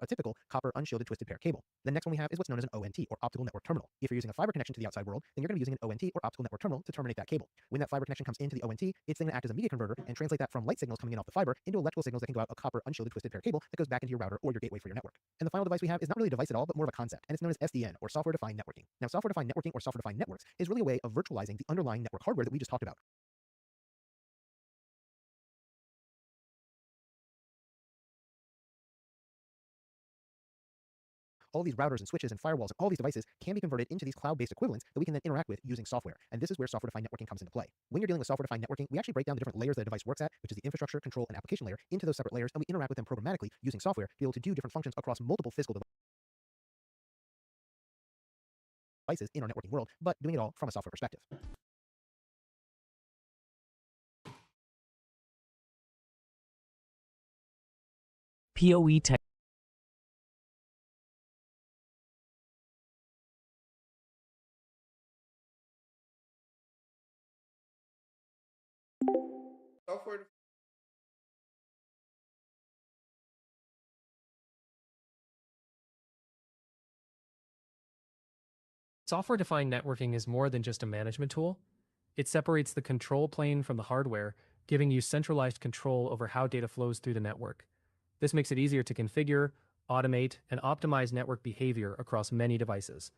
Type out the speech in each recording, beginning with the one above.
a typical copper unshielded twisted pair cable. The next one we have is what's known as an ONT, or optical network terminal. If you're using a fiber connection to the outside world, then you're going to be using an ONT, or optical network terminal, to terminate that cable. When that fiber connection comes into the ONT, it's then going to act as a media converter and translate that from light signals coming in off the fiber into electrical signals that can go out a copper unshielded twisted pair cable that goes back into your router or your gateway for your network. And the final device we have is not really a device at all, but more of a concept, and it's known as SDN, or software-defined networking. Now, software-defined networking or software-defined networks is really a way of virtualizing the underlying network hardware that we just talked about. All these routers and switches and firewalls and all these devices can be converted into these cloud-based equivalents that we can then interact with using software. And this is where software-defined networking comes into play. When you're dealing with software-defined networking, we actually break down the different layers that a device works at, which is the infrastructure, control, and application layer, into those separate layers, and we interact with them programmatically using software to be able to do different functions across multiple physical devices in our networking world, but doing it all from a software perspective. PoE tech. Software. Software-defined networking is more than just a management tool. It separates the control plane from the hardware, giving you centralized control over how data flows through the network. This makes it easier to configure, automate, and optimize network behavior across many devices.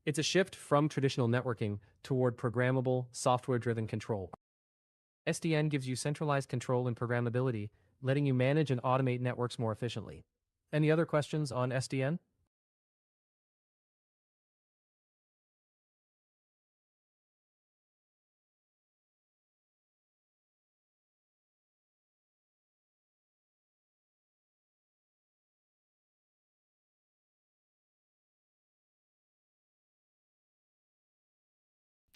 It's a shift from traditional networking toward programmable, software-driven control. SDN gives you centralized control and programmability, letting you manage and automate networks more efficiently. Any other questions on SDN?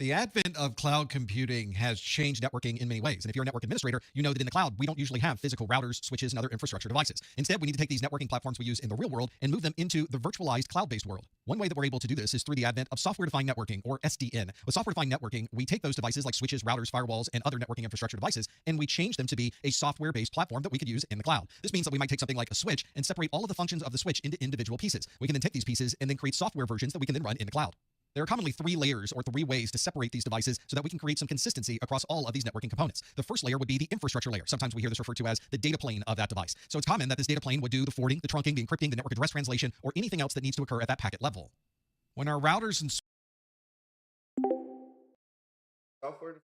The advent of cloud computing has changed networking in many ways. And if you're a network administrator, you know that in the cloud, we don't usually have physical routers, switches, and other infrastructure devices. Instead, we need to take these networking platforms we use in the real world and move them into the virtualized cloud-based world. One way that we're able to do this is through the advent of software-defined networking, or SDN. With software-defined networking, we take those devices like switches, routers, firewalls, and other networking infrastructure devices, and we change them to be a software-based platform that we could use in the cloud. This means that we might take something like a switch and separate all of the functions of the switch into individual pieces. We can then take these pieces and then create software versions that we can then run in the cloud. There are commonly three layers or three ways to separate these devices so that we can create some consistency across all of these networking components. The first layer would be the infrastructure layer. Sometimes we hear this referred to as the data plane of that device. So it's common that this data plane would do the forwarding, the trunking, the encrypting, the network address translation, or anything else that needs to occur at that packet level. When our routers and Software.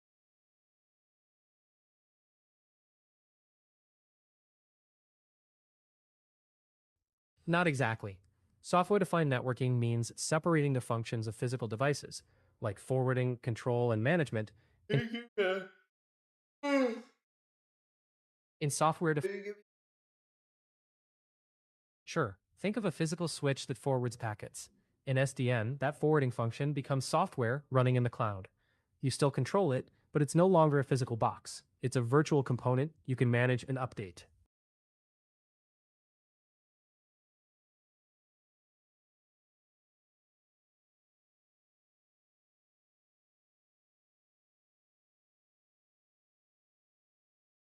Not exactly. Software-defined networking means separating the functions of physical devices, like forwarding, control, and management, in software. Sure, think of a physical switch that forwards packets. In SDN, that forwarding function becomes software running in the cloud. You still control it, but it's no longer a physical box. It's a virtual component you can manage and update.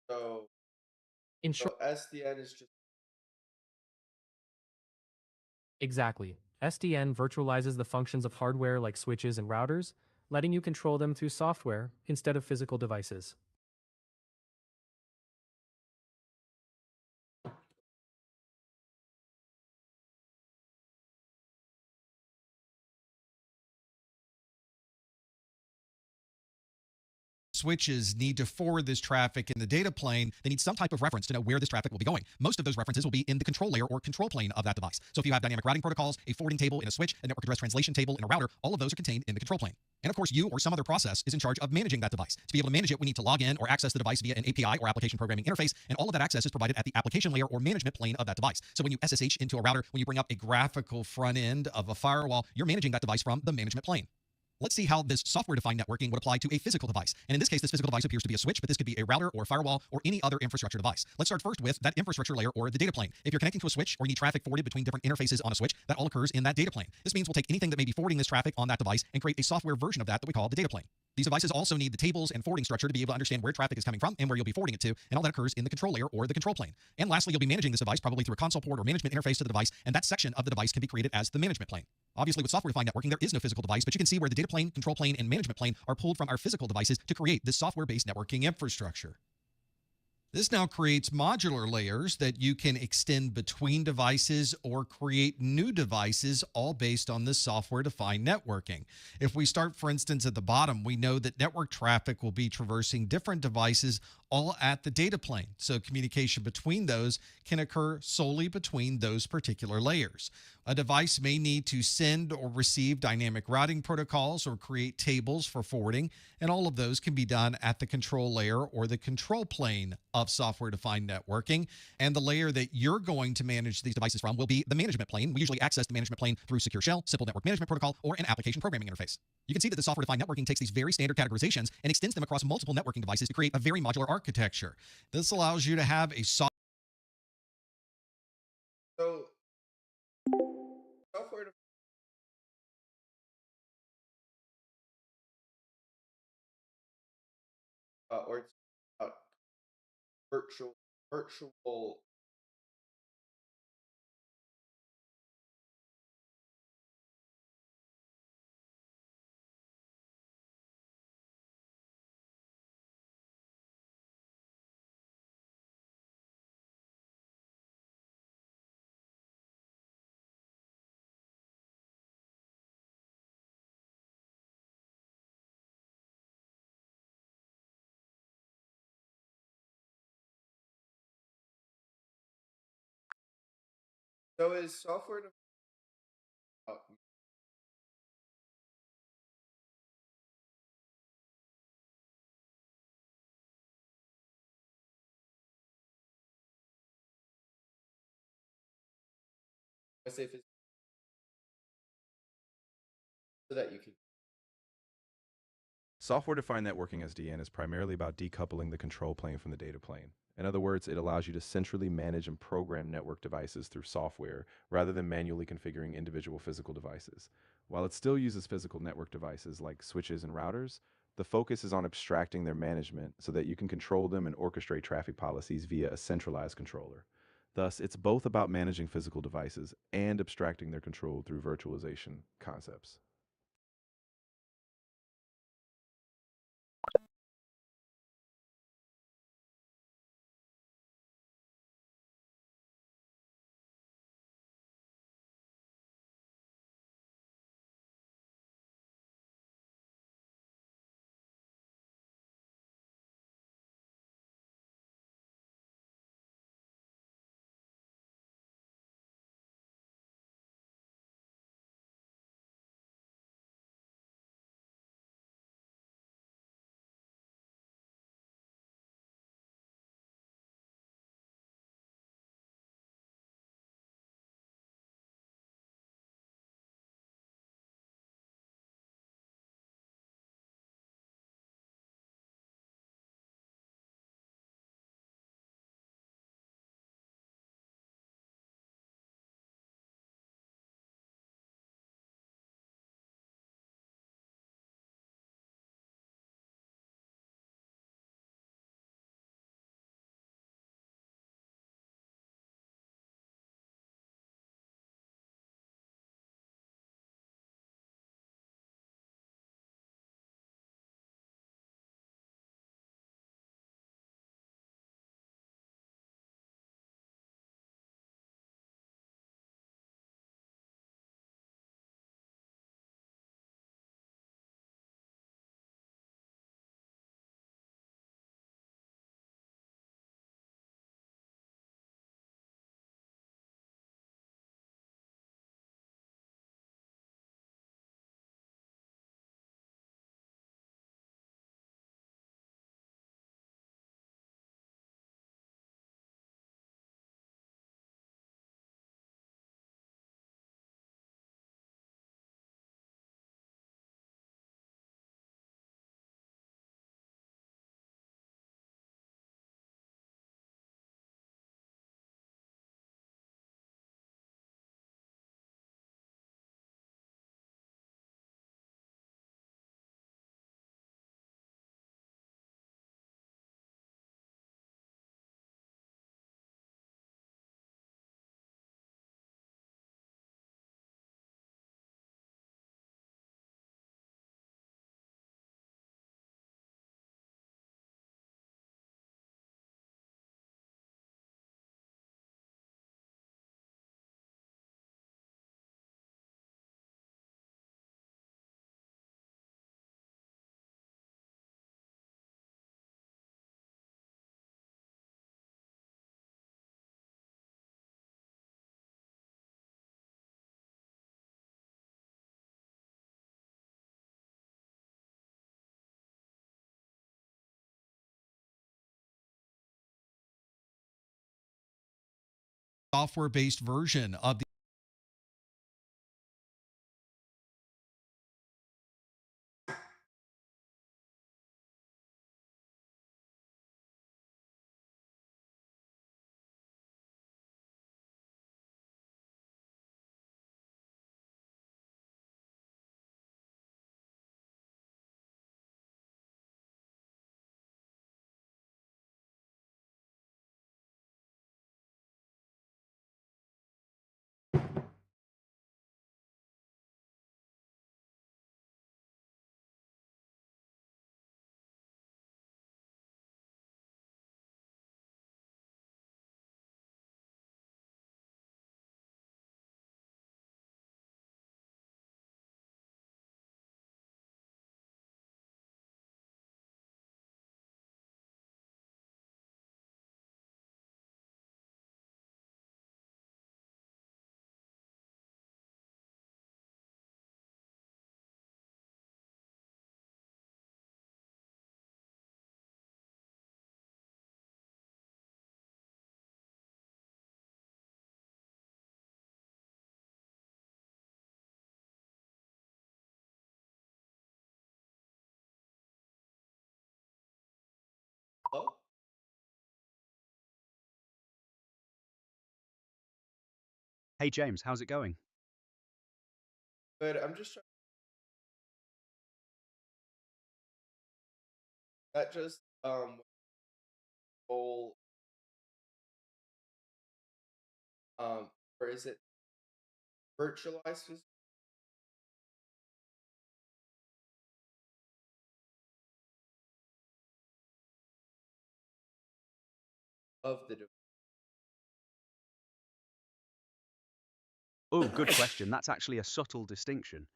So, In short, SDN is just. exactly. SDN virtualizes the functions of hardware like switches and routers, letting you control them through software instead of physical devices. switches need to forward this traffic in the data plane, they need some type of reference to know where this traffic will be going. Most of those references will be in the control layer or control plane of that device. So if you have dynamic routing protocols, a forwarding table in a switch, a network address translation table in a router, all of those are contained in the control plane. And of course, you or some other process is in charge of managing that device. To be able to manage it, we need to log in or access the device via an API or application programming interface, and all of that access is provided at the application layer or management plane of that device. So when you SSH into a router, when you bring up a graphical front end of a firewall, you're managing that device from the management plane. Let's see how this software-defined networking would apply to a physical device. And in this case, this physical device appears to be a switch, but this could be a router or a firewall or any other infrastructure device. Let's start first with that infrastructure layer or the data plane. If you're connecting to a switch or you need traffic forwarded between different interfaces on a switch, that all occurs in that data plane. This means we'll take anything that may be forwarding this traffic on that device and create a software version of that we call the data plane. These devices also need the tables and forwarding structure to be able to understand where traffic is coming from and where you'll be forwarding it to, and all that occurs in the control layer or the control plane. And lastly, you'll be managing this device probably through a console port or management interface to the device, and that section of the device can be created as the management plane. Obviously, with software-defined networking, there is no physical device, but you can see where the data plane, control plane, and management plane are pulled from our physical devices to create this software-based networking infrastructure. This now creates modular layers that you can extend between devices or create new devices, all based on this software-defined networking. If we start, for instance, at the bottom, we know that network traffic will be traversing different devices all at the data plane. So communication between those can occur solely between those particular layers. A device may need to send or receive dynamic routing protocols or create tables for forwarding, and all of those can be done at the control layer or the control plane of software-defined networking. And the layer that you're going to manage these devices from will be the management plane. We usually access the management plane through Secure Shell, Simple Network Management Protocol, or an application programming interface. You can see that the software-defined networking takes these very standard categorizations and extends them across multiple networking devices to create a very modular architecture. This allows you to have a So software defined or it's virtual. So is software defined, let's say if it's so that you can Software-defined networking SDN is primarily about decoupling the control plane from the data plane. In other words, it allows you to centrally manage and program network devices through software rather than manually configuring individual physical devices. While it still uses physical network devices like switches and routers, the focus is on abstracting their management so that you can control them and orchestrate traffic policies via a centralized controller. Thus, it's both about managing physical devices and abstracting their control through virtualization concepts. software-based version of the Oh, Hey James, how's it going? but I'm just trying. That just whole or is it virtualized of the device? Oh, good question. That's actually a subtle distinction.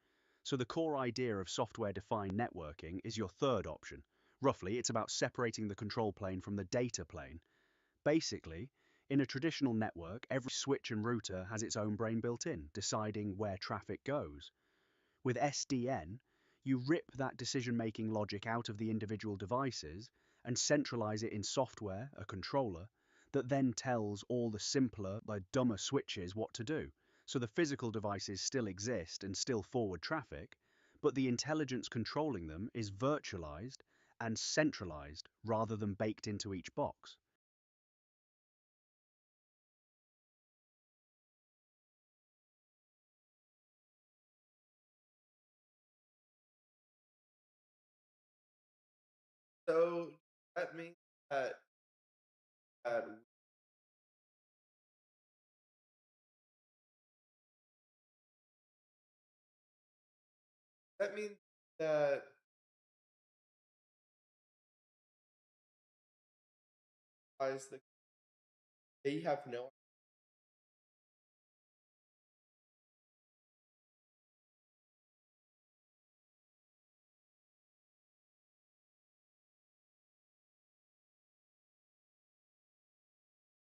So the core idea of software-defined networking is your third option. Roughly, it's about separating the control plane from the data plane. Basically, in a traditional network, every switch and router has its own brain built in, deciding where traffic goes. With SDN, you rip that decision-making logic out of the individual devices and centralize it in software, a controller, that then tells all the simpler, like dumber switches what to do. So the physical devices still exist and still forward traffic, but the intelligence controlling them is virtualized and centralized rather than baked into each box. So that means that that means that guys the they have no.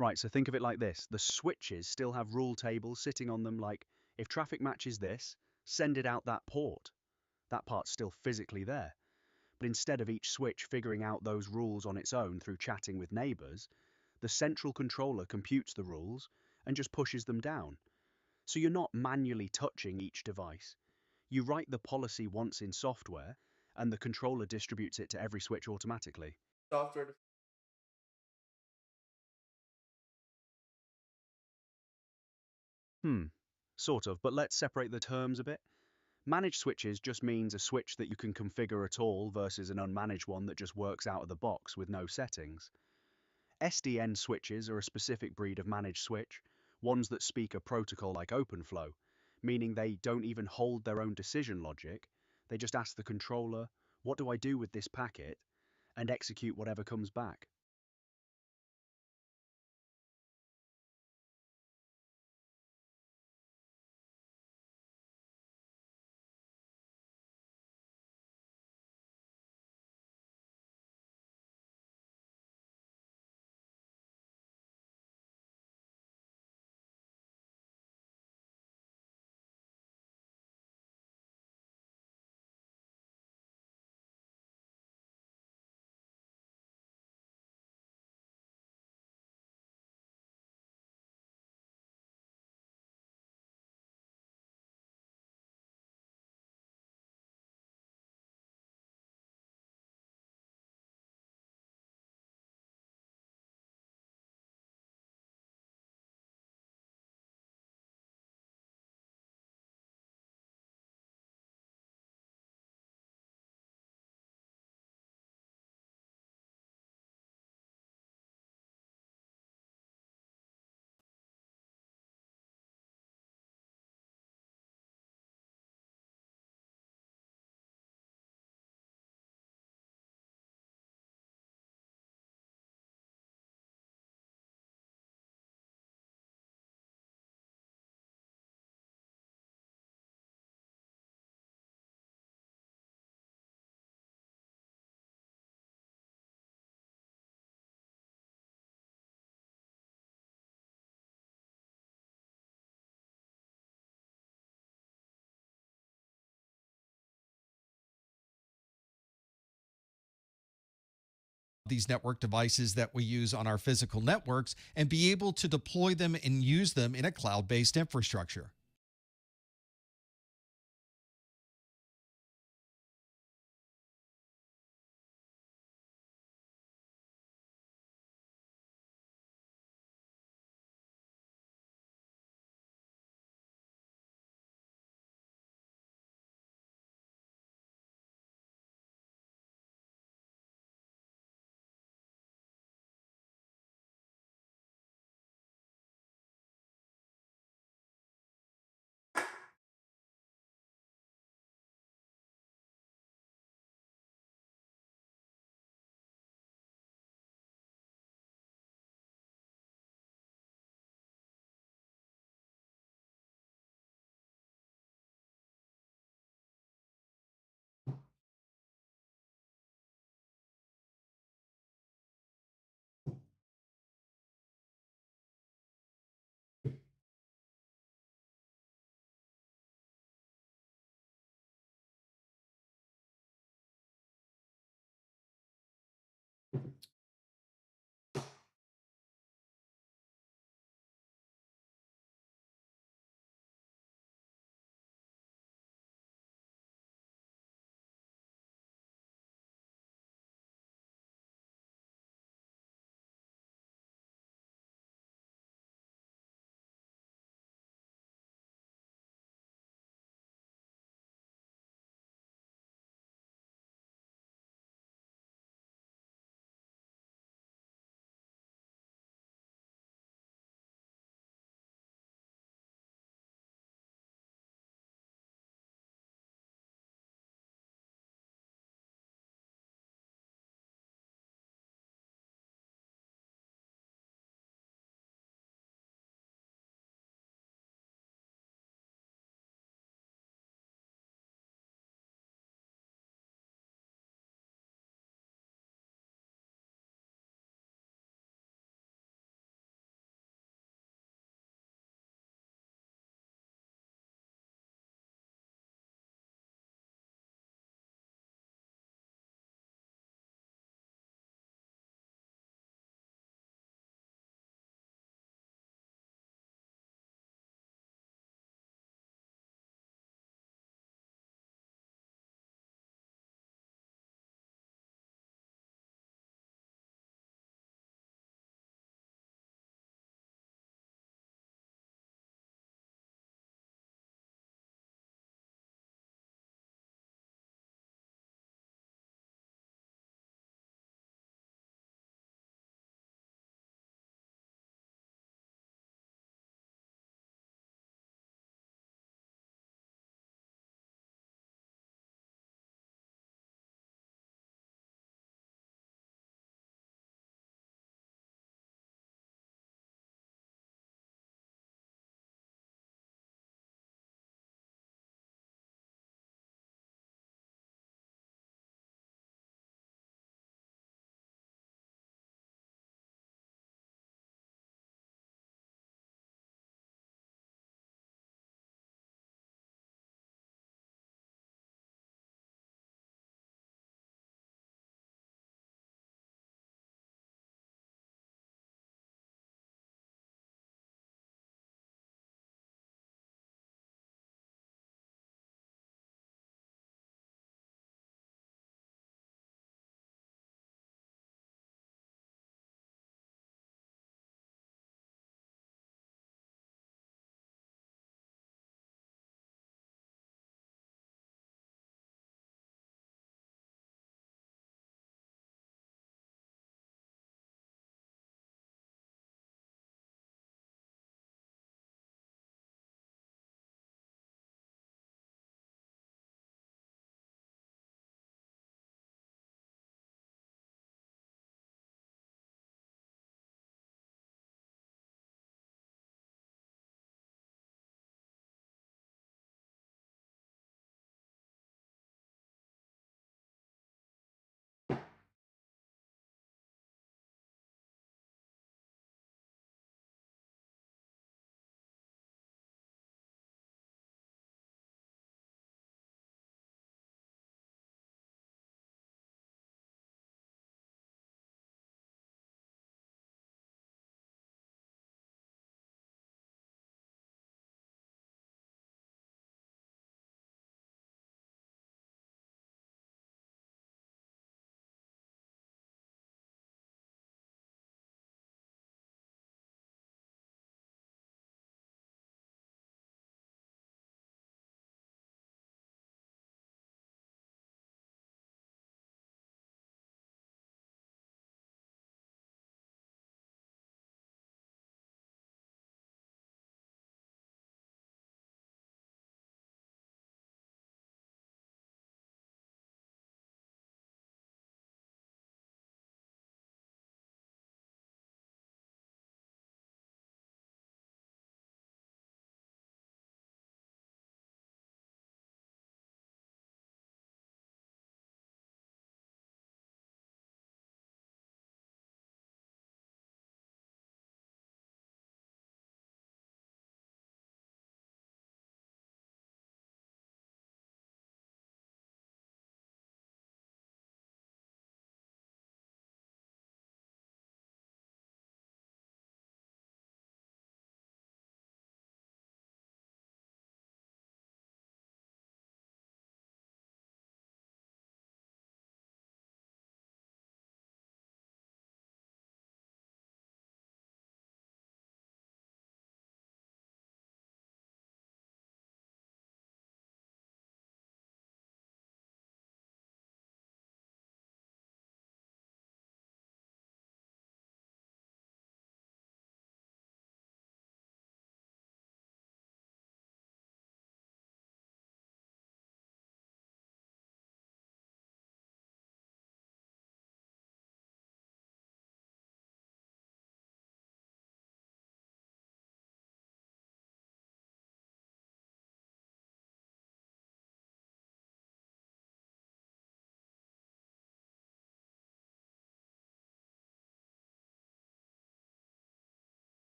Right, so think of it like this. The switches still have rule tables sitting on them like, if traffic matches this, send it out that port. That part's still physically there. But instead of each switch figuring out those rules on its own through chatting with neighbors, the central controller computes the rules and just pushes them down. So you're not manually touching each device. You write the policy once in software, and the controller distributes it to every switch automatically. Software. Sort of, but let's separate the terms a bit. Managed switches just means a switch that you can configure at all versus an unmanaged one that just works out of the box with no settings. SDN switches are a specific breed of managed switch, ones that speak a protocol like OpenFlow, meaning they don't even hold their own decision logic. They just ask the controller, what do I do with this packet, and execute whatever comes back. these network devices that we use on our physical networks and be able to deploy them and use them in a cloud-based infrastructure.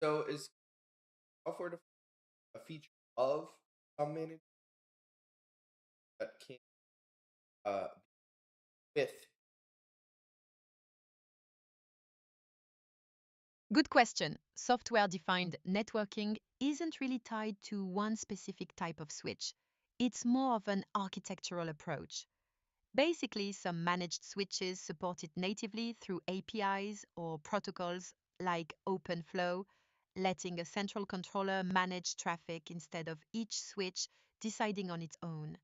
So is software defined a feature of some management that can with? Good question. Software-defined networking isn't really tied to one specific type of switch. It's more of an architectural approach. Basically, some managed switches support it natively through APIs or protocols like OpenFlow, letting a central controller manage traffic instead of each switch deciding on its own.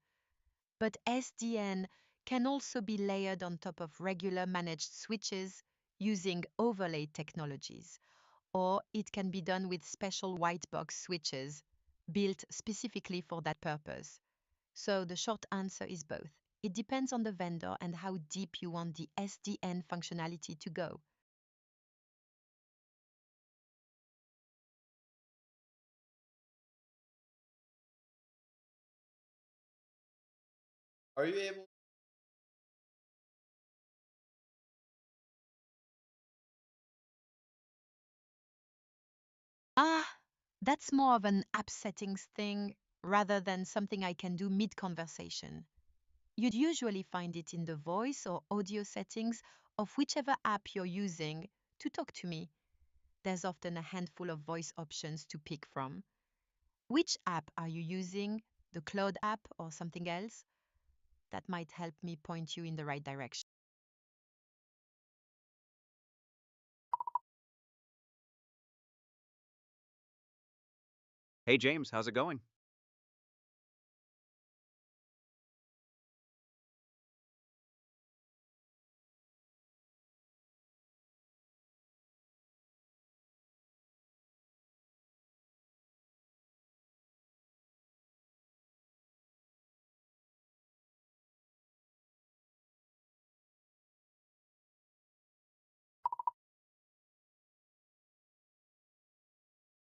But SDN can also be layered on top of regular managed switches using overlay technologies, or it can be done with special white box switches built specifically for that purpose. So the short answer is both. It depends on the vendor and how deep you want the SDN functionality to go. Are you able? Ah, that's more of an app settings thing rather than something I can do mid-conversation. You'd usually find it in the voice or audio settings of whichever app you're using to talk to me. There's often a handful of voice options to pick from. Which app are you using? The Cloud app or something else? That might help me point you in the right direction. Hey James, how's it going?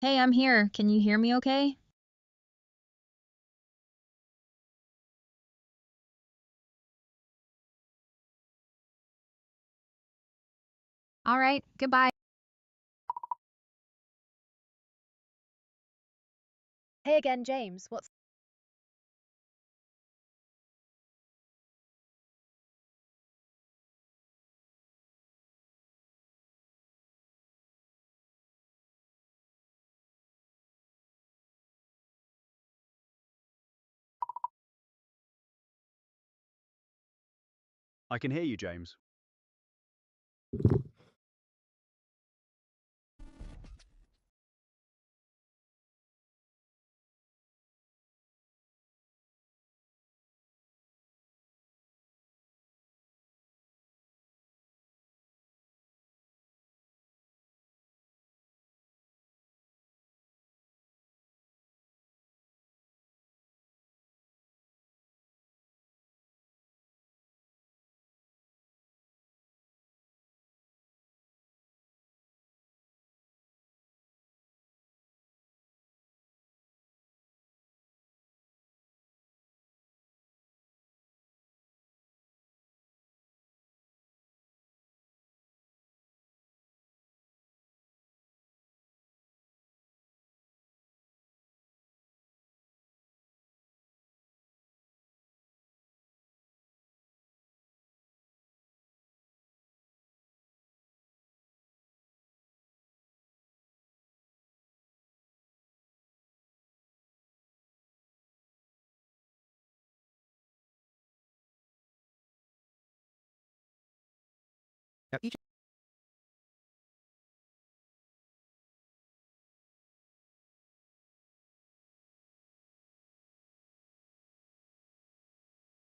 Hey, I'm here. Can you hear me okay? All right, goodbye. Hey again, James. What's I can hear you, James. Now, each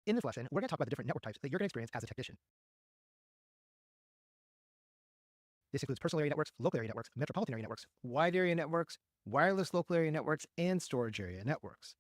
in this lesson, we're going to talk about the different network types that you're going to experience as a technician. This includes personal area networks, local area networks, metropolitan area networks, wide area networks, wireless local area networks, and storage area networks.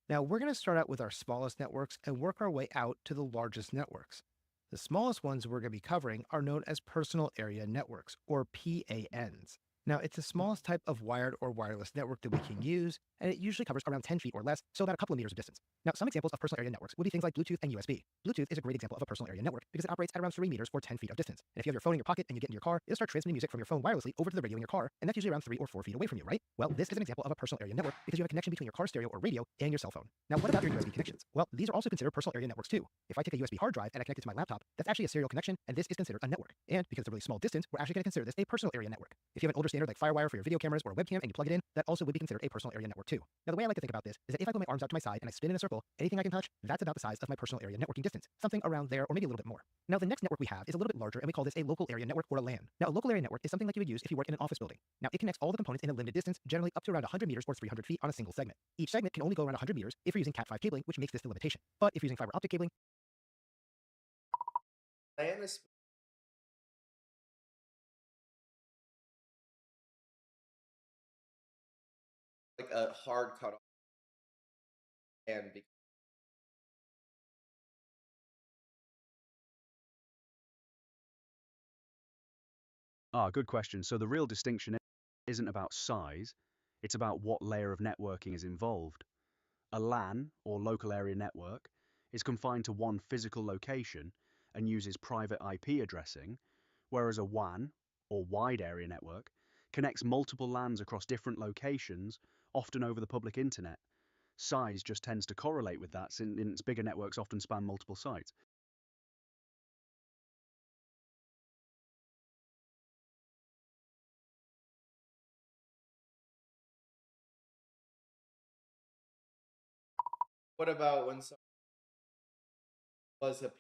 Now, we're going to start out with our smallest networks and work our way out to the largest networks. The smallest ones we're going to be covering are known as personal area networks, or PANs. Now, it's the smallest type of wired or wireless network that we can use, and it usually covers around 10 feet or less, so about a couple of meters of distance. Now, some examples of personal area networks would be things like Bluetooth and USB. Bluetooth is a great example of a personal area network because it operates at around 3 meters or 10 feet of distance. And if you have your phone in your pocket and you get in your car, it'll start transmitting music from your phone wirelessly over to the radio in your car, and that's usually around 3 or 4 feet away from you, right? Well, this is an example of a personal area network because you have a connection between your car stereo or radio and your cell phone. Now, what about your USB connections? Well, these are also considered personal area networks too. If I take a USB hard drive and I connect it to my laptop, that's actually a serial connection, and this is considered a network. And because it's a really small distance, we're actually going to consider this a personal area network. If you have an older standard like FireWire for your video cameras or a webcam and you plug it in, that also would be considered a personal area network too. Now, the way I like to think about this is that if I put my arms out to my side and I spin in a circle, anything I can touch, that's about the size of my personal area networking distance, something around there or maybe a little bit more. Now, the next network we have is a little bit larger, and we call this a local area network or a LAN. Now, a local area network is something like you would use if you work in an office building. Now, it connects all the components in a limited distance, generally up to around 100 meters or 300 feet on a single segment. Each segment can only go around 100 meters if you're using Cat5 cabling, which makes this the limitation. But if you're using fiber optic cabling, LAN is like a hard cutoff, and Good question. So the real distinction isn't about size, it's about what layer of networking is involved. A LAN, or local area network, is confined to one physical location and uses private IP addressing, whereas a WAN, or wide area network, connects multiple LANs across different locations, often over the public internet. Size just tends to correlate with that, since bigger networks often span multiple sites. what about when someone was a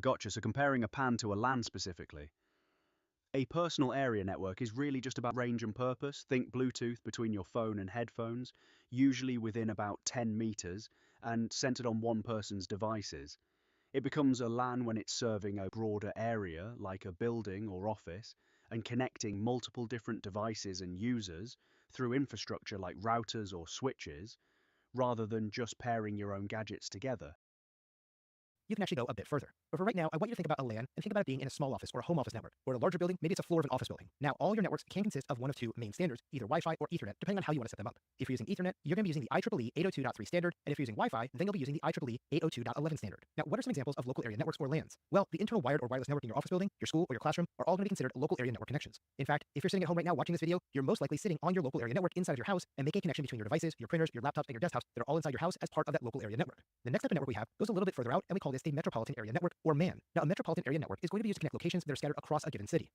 Gotcha. So comparing a PAN to a LAN specifically. A personal area network is really just about range and purpose. Think Bluetooth between your phone and headphones, usually within about 10 meters and centered on one person's devices. It becomes a LAN when it's serving a broader area, like a building or office, and connecting multiple different devices and users through infrastructure like routers or switches, rather than just pairing your own gadgets together. you can actually go a bit further. But for right now, I want you to think about a LAN and think about it being in a small office or a home office network. Or a larger building, maybe it's a floor of an office building. Now, all your networks can consist of one of two main standards, either Wi-Fi or Ethernet, depending on how you want to set them up. If you're using Ethernet, you're going to be using the IEEE 802.3 standard, and if you're using Wi-Fi, then you'll be using the IEEE 802.11 standard. Now, what are some examples of local area networks or LANs? Well, the internal wired or wireless network in your office building, your school, or your classroom are all going to be considered local area network connections. In fact, if you're sitting at home right now watching this video, you're most likely sitting on your local area network inside of your house and making a connection between your devices, your printers, your laptops, and your desktops that are all inside your house as part of that local area network. The next type of network we have goes a little bit further out, and we call this a metropolitan area network, or MAN. Now, a metropolitan area network is going to be used to connect locations that are scattered across a given city.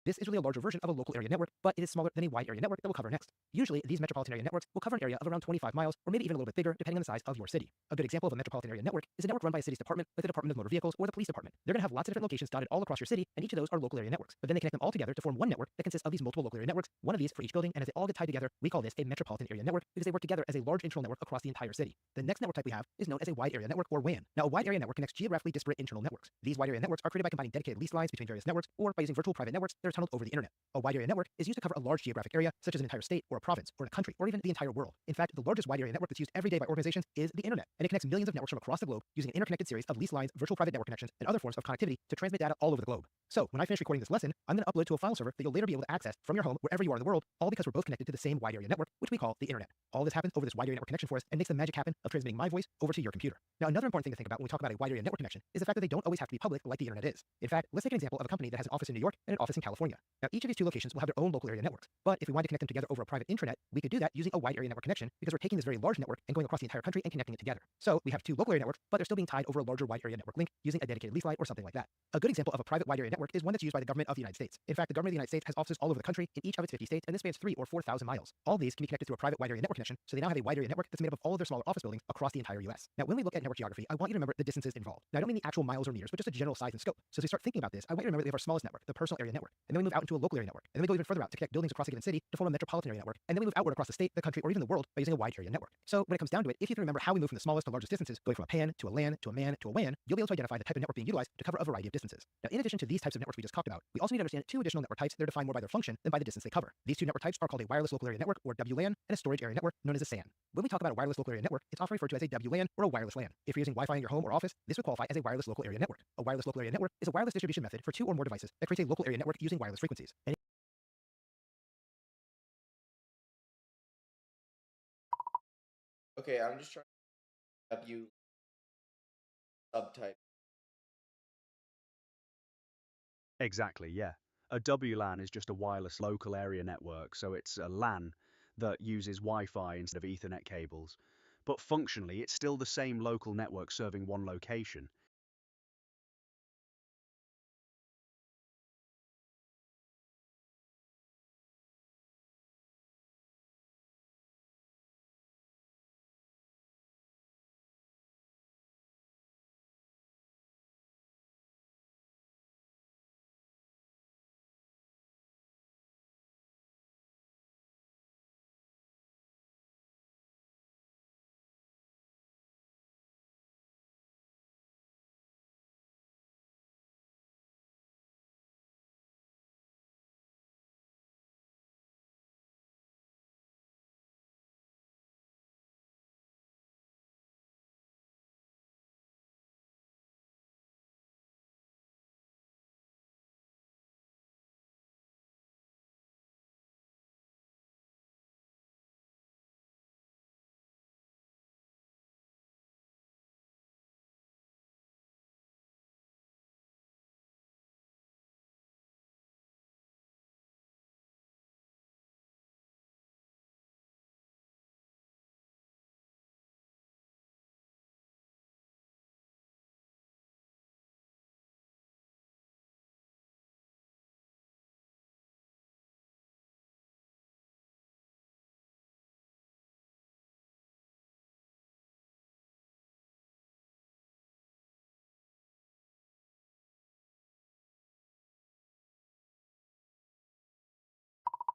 This is really a larger version of a local area network, but it is smaller than a wide area network that we'll cover next. Usually, these metropolitan area networks will cover an area of around 25 miles, or maybe even a little bit bigger, depending on the size of your city. A good example of a metropolitan area network is a network run by a city's department, like the Department of Motor Vehicles or the Police Department. They're going to have lots of different locations dotted all across your city, and each of those are local area networks. But then they connect them all together to form one network that consists of these multiple local area networks, one of these for each building, and as they all get tied together, we call this a metropolitan area network because they work together as a large internal network across the entire city. The next network type we have is known as a wide area network, or WAN. Now, a wide area network connects geographically disparate internal networks. These wide area networks are created by combining dedicated lease lines between various networks, or by using virtual private networks that are tunneled over the internet. A wide area network is used to cover a large geographic area, such as an entire state, or a province, or a country, or even the entire world. In fact, the largest wide area network that's used every day by organizations is the internet, and it connects millions of networks from across the globe using an interconnected series of lease lines, virtual private network connections, and other forms of connectivity to transmit data all over the globe. So, when I finish recording this lesson, I'm going to upload to a file server that you'll later be able to access from your home wherever you are in the world, all because we're both connected to the same wide area network, which we call the internet. All this happens over this wide area network connection for us and makes the magic happen of transmitting my voice over to your computer. Now, another important thing to think about when we talk about a wide area network connection is the fact that they don't always have to be public like the internet is. In fact, let's take an example of a company that has an office in New York and an office in California. Now, each of these two locations will have their own local area networks, but if we wanted to connect them together over a private intranet, we could do that using a wide area network connection because we're taking this very large network and going across the entire country and connecting it together. So we have two local area networks, but they're still being tied over a larger wide area network link using a dedicated lease line or something like that. A good example of a private wide area network is one that's used by the government of the United States. In fact, the government of the United States has offices all over the country in each of its 50 states, and this spans 3,000 or 4,000 miles. All these can be connected through a private wide area network connection, so they now have a wide area network that's made up of all of their smaller office buildings across the entire US. Now, when we look at network geography, I want you to remember the distances involved. Now, I don't mean the actual miles or meters, but just a general size and scope. So as we start thinking about this, I want you to remember that we have our smallest network, the personal area network. and then we move out into a local area network, and then we go even further out to connect buildings across a given city to form a metropolitan area network, and then we move outward across the state, the country, or even the world by using a wide area network. So when it comes down to it, if you can remember how we move from the smallest to largest distances, going from a pan to a LAN to a MAN to a WAN, you'll be able to identify the type of network being utilized to cover a variety of distances. Now, in addition to these types of networks we just talked about, we also need to understand two additional network types that are defined more by their function than by the distance they cover. These two network types are called a wireless local area network, or WLAN, and a storage area network known as a SAN. When we talk about a wireless local area network, it's often referred to as a WLAN or a wireless LAN. If you're using Wi-Fi in your home or office, this would qualify as a wireless local area network. A wireless local area network is a wireless distribution method for two or more devices that creates a local area network using wireless frequencies. Okay, I'm just trying to W subtype. Exactly, yeah. A WLAN is just a wireless local area network, so it's a LAN that uses Wi-Fi instead of Ethernet cables. But functionally, it's still the same local network serving one location.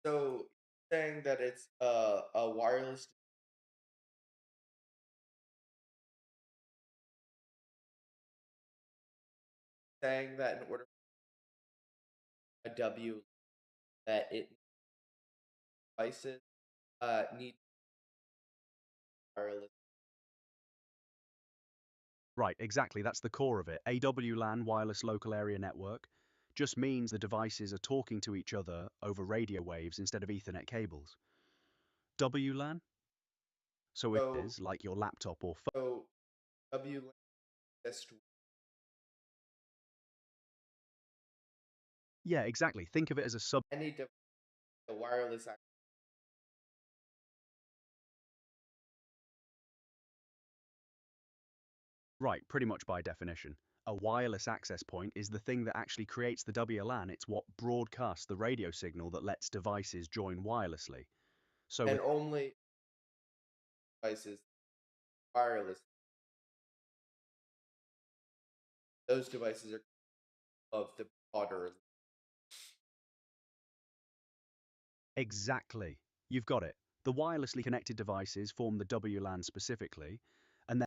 So saying that it's a wireless saying that in order for a W that it devices need wireless. Right, exactly, that's the core of it. AWLAN, wireless local area network, just means the devices are talking to each other over radio waves instead of Ethernet cables. WLAN? So it So is like your laptop or phone. so W just Yeah, exactly. Think of it as a sub. any device the wireless Right, pretty much by definition. A wireless access point is the thing that actually creates the WLAN. It's what broadcasts the radio signal that lets devices join wirelessly. So and with only devices wireless. Those devices are of the broader. exactly, you've got it. The wirelessly connected devices form the WLAN specifically, and then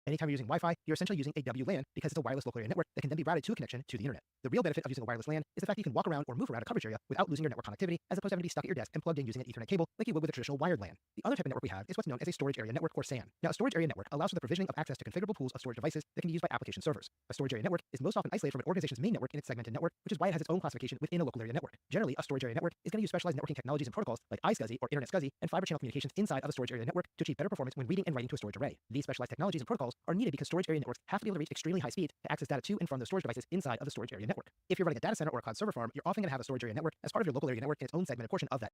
Anytime you're using Wi-Fi, you're essentially using a WLAN because it's a wireless local area network that can then be routed to a connection to the internet. The real benefit of using a wireless LAN is the fact that you can walk around or move around a coverage area without losing your network connectivity, as opposed to having to be stuck at your desk and plugged in using an Ethernet cable like you would with a traditional wired LAN. The other type of network we have is what's known as a storage area network, or SAN. Now, a storage area network allows for the provisioning of access to configurable pools of storage devices that can be used by application servers. A storage area network is most often isolated from an organization's main network in its segmented network, which is why it has its own classification within a local area network. Generally, a storage area network is going to use specialized networking technologies and protocols like iSCSI or Internet SCSI and fiber channel communications inside of a storage area network to achieve better performance when reading and writing to a storage array. These specialized technologies and protocols are needed because storage area networks have to be able to reach extremely high speed to access data to and from those storage devices inside of the storage area network. If you're running a data center or a cloud server farm, you're often going to have a storage area network as part of your local area network in its own segmented portion of that.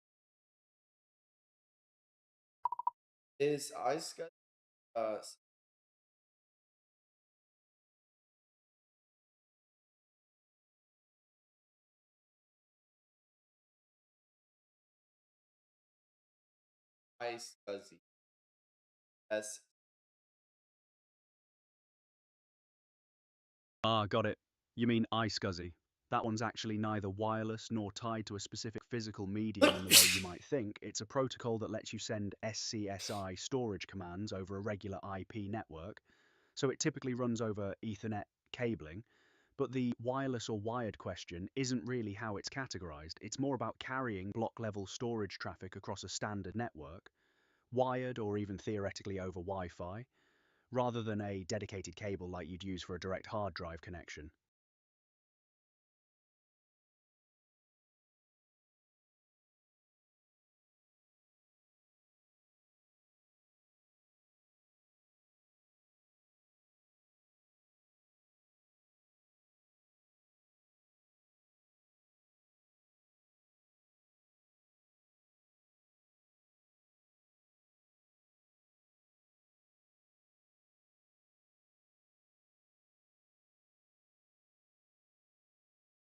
Is iSCSI iSCSI S Ah, got it. You mean iSCSI. That one's actually neither wireless nor tied to a specific physical medium in the way you might think. It's a protocol that lets you send SCSI storage commands over a regular IP network. So it typically runs over Ethernet cabling. But the wireless or wired question isn't really how it's categorized. It's more about carrying block level storage traffic across a standard network, wired or even theoretically over Wi Fi, rather than a dedicated cable like you'd use for a direct hard drive connection.